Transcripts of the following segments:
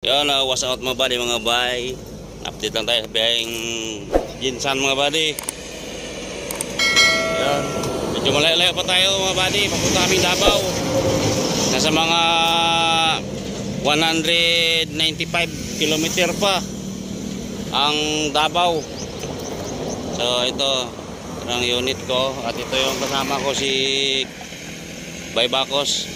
Yan, what's out mga buddy, mga bay. Update lang tayo sa biyaheng Jinsan mga buddy. Yan, medyo malayo-layo pa tayo mga buddy. Papunta kami Davao. Nasa mga 195 kilometer pa ang Davao. So ito ang unit ko. At ito yung kasama ko, si Baybakos.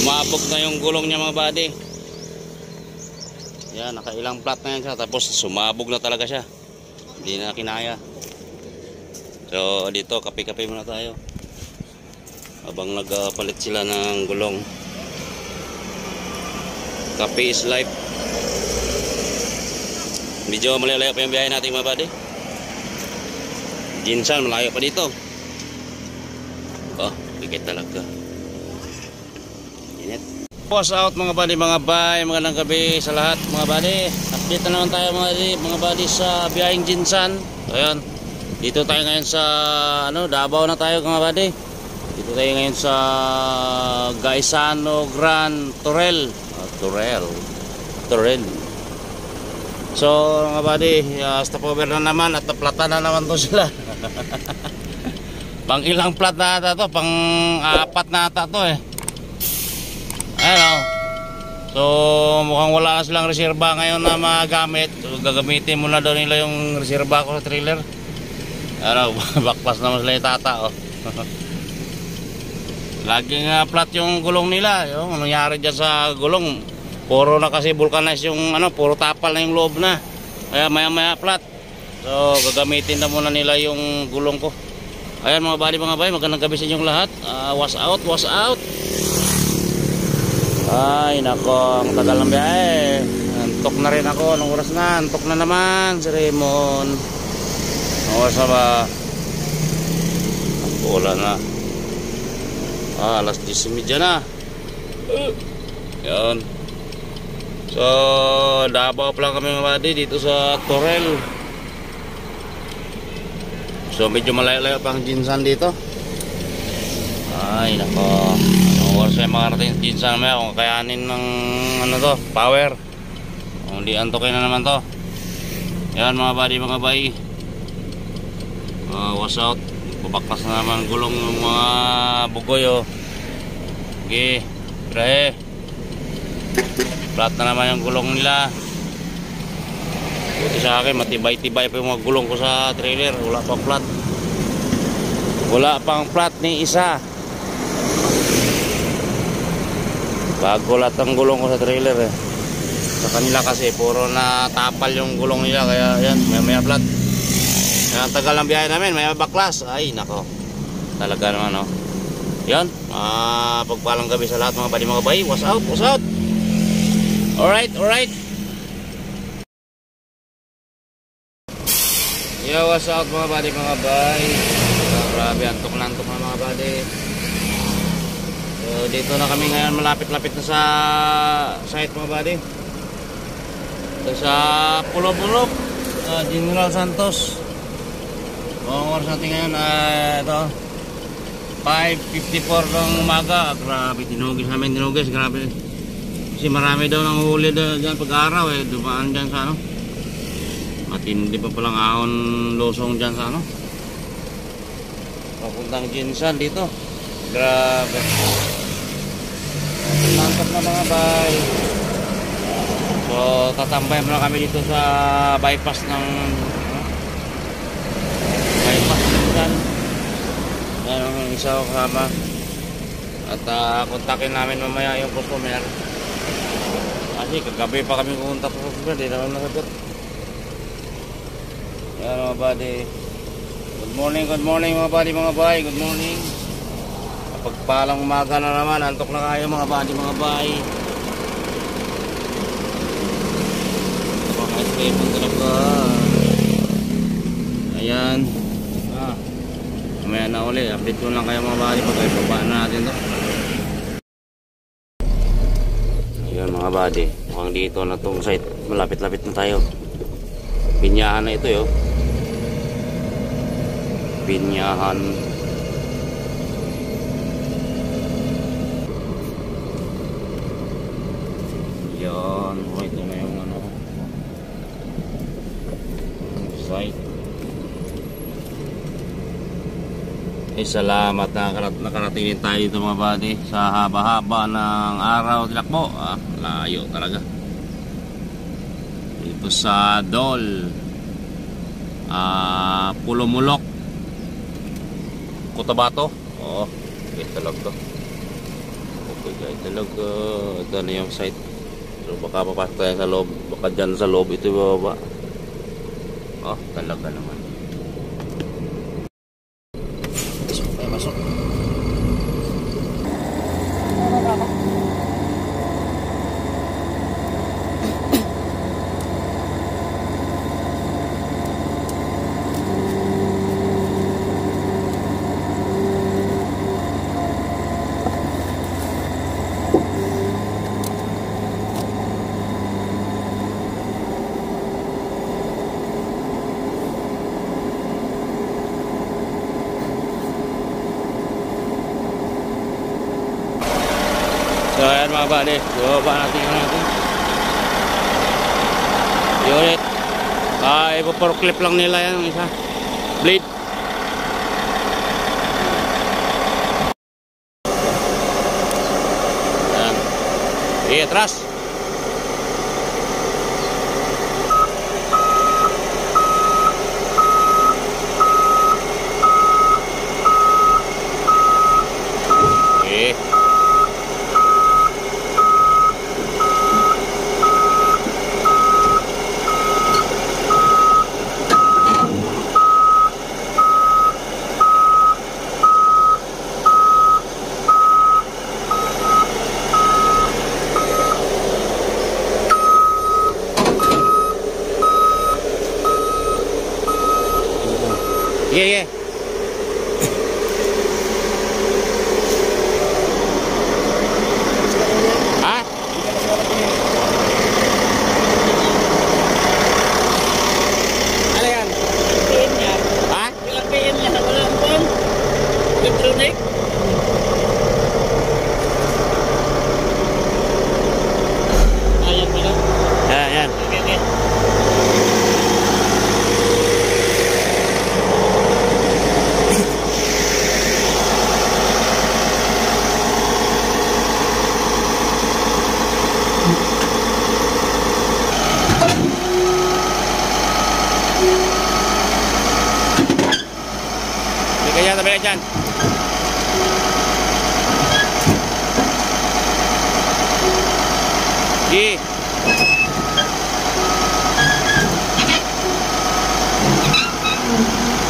Umabog na yung gulong niya mga buddy. Yan, nakailang plat na yan siya. Tapos sumabog na talaga siya. Hindi na kinaya. So dito, kape-kape muna tayo habang nagpalit sila ng gulong. Kape is life. Medyo malayo pa yung biyahe natin mga buddy. Jinsan, malayo pa dito. Oh, bigit talaga. Init. What's out mga buddy, mga bay, magandang gabi sa lahat mga buddy. Update na naman tayo mga buddy sa biyaheng Jinsan. So ayan, dito tayo ngayon sa Davao na tayo mga buddy. Dito tayo ngayon sa Gaisano Grand Torrel. Torrel. So mga buddy, stopover na naman at plata na naman to sila. Pang ilang plat na ata to? Pang apat na ata to eh. Ayan. So mukhang wala na silang reserba ngayon na magamit. So gagamitin muna daw nila yung reserba ko sa trailer. Backpass naman sila yung tata oh. Laging flat yung gulong nila. Yung nangyari dyan sa gulong, puro na kasi vulcanize yung puro tapal na yung loob na. Kaya maya flat. So gagamitin na muna nila yung gulong ko. Ayan mga buddy, mga bay, magandang gabi sa inyong lahat. Was out. Ay nako, ang tagal ng biyahe. Antok na rin ako. Anong oras na? Antok na naman si Raymond. Anong oras na ba? Wala na. Alas 10:30 na. Yan. So Davao pa lang kami mga buddy dito sa Torrel. So medyo malayo-layo pang Jinsan dito. Ay nako, oras ay makarating sa Jinsan may kung kayanin ng power. Kung di antokin na naman to. Yan mga buddy, mga bay. What's out. Babaklas na naman gulong ng mga bugoy oh. Okay, brahe. Flat na naman yung gulong nila. Buti sa akin, matibay-tibay pa yung mga gulong ko sa trailer. Wala pang flat. Wala pang flat ni isa. Bago lahat ang gulong ko sa trailer eh. Sa kanila kasi puro na tapal yung gulong nila. Kaya yan, maya flat. Kaya ang tagal ng biyahe namin, maya baklas. Ay nako, talaga naman oh. Yan, pagpalang gabi sa lahat mga buddy, mga bay. What's out. Alright. Yo, what's out mga buddy, mga bay. Grabe, antok na mga buddy. So dito na kami ngayon, malapit-lapit na sa site mga buddy. Ito sa Pulo-Pulo, General Santos. Ang oras natin ngayon ito 5:54 ng umaga. Grabe, dinugis, grabe. Kasi marami daw nang huli dyan pag-araw eh. Dumaan dyan sa matindi pa palang ahon losong dyan sa papuntang Jinsan dito. Grabe, nangkap na mga bay. So tatambay muna kami dito sa bypass ng Jinsan. Yan ang isa ko kasama. At kontakin namin mamaya yung customer. Kasi kagabi pa kami kumunta sa customer, di naman nakagot. Yan mga buddy. Good morning mga buddy, mga bay. Good morning. Pagpalang umaga na naman, antok na kayo mga buddy, mga bay. Pang-escape talaga. Ayan. Mamaya na ulit, update ko lang kayo mga buddy pag ibabaan na natin to. Ayan mga buddy, mukhang dito na itong site, malapit-lapit na tayo. Binyahan na ito yo. Binyahan. Yan, ito White. Salamat na nakarating tayo dito mga buddy sa haba-haba ng araw tinakbo. Layo talaga dito sa Dol, Pulumulok, Cotabato. Okay, talog to. Okay guys, talog. Ito na yung site. So baka papasok tayo sa loob. Baka dyan sa loob ito bababa. Talaga naman. Masuk. So ayan mga buddy, baba natin unit. Ipo-clip lang nila yan, isa blade. Ayan. Atras. Yeah. Hah? Ano yan? PM niya. Ha? Ilang PM niya? Walang phone? Electronic? Ayan pala. Ayan. Okay. Kaya tabi ka dyan.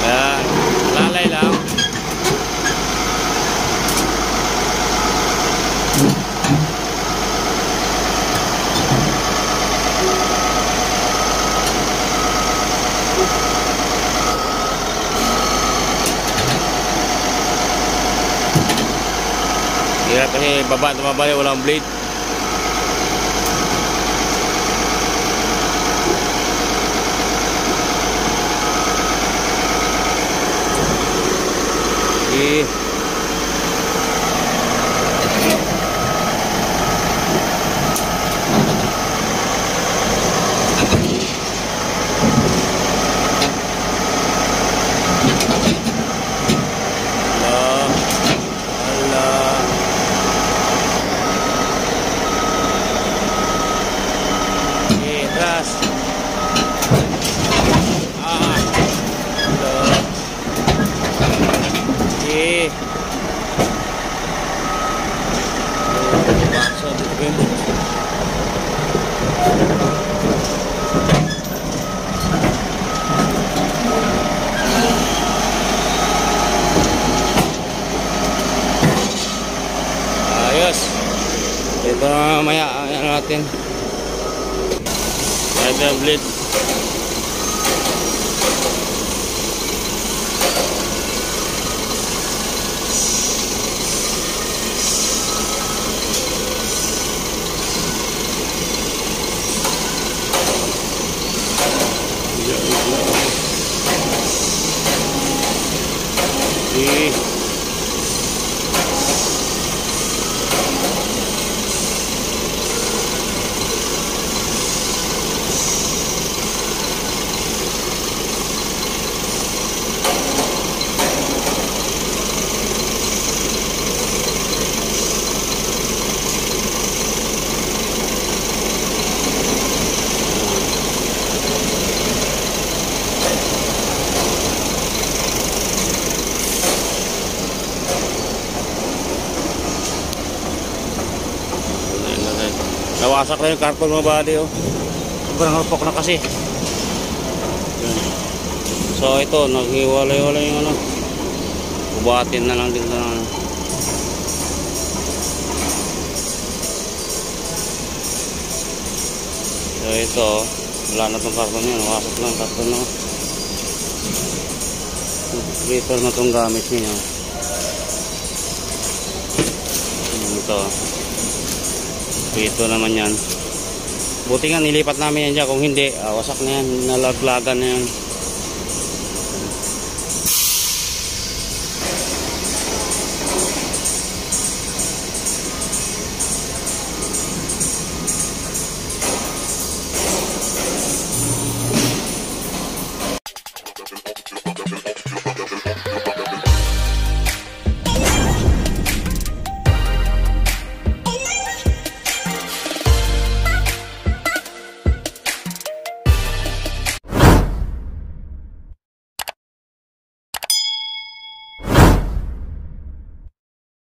Yan. Lalay lang. Hirap kasi baba tumabali, walang blade. Ayos. Ito mamaya natin. Ito yung blade. wasak na yung karton mga buddy, oh. Sobrang harpok na kasi. Yan. So ito, naghiwalay-walay yung ano. Bubatin na lang din na ano. So ito, wala na itong karton yan. Wasak lang karton na. Repair na itong gamit niya. Ito. Ito naman yan. Buti nga nilipat namin yan dyan. Kung hindi, wasak na yan. Nalaglagan na yan.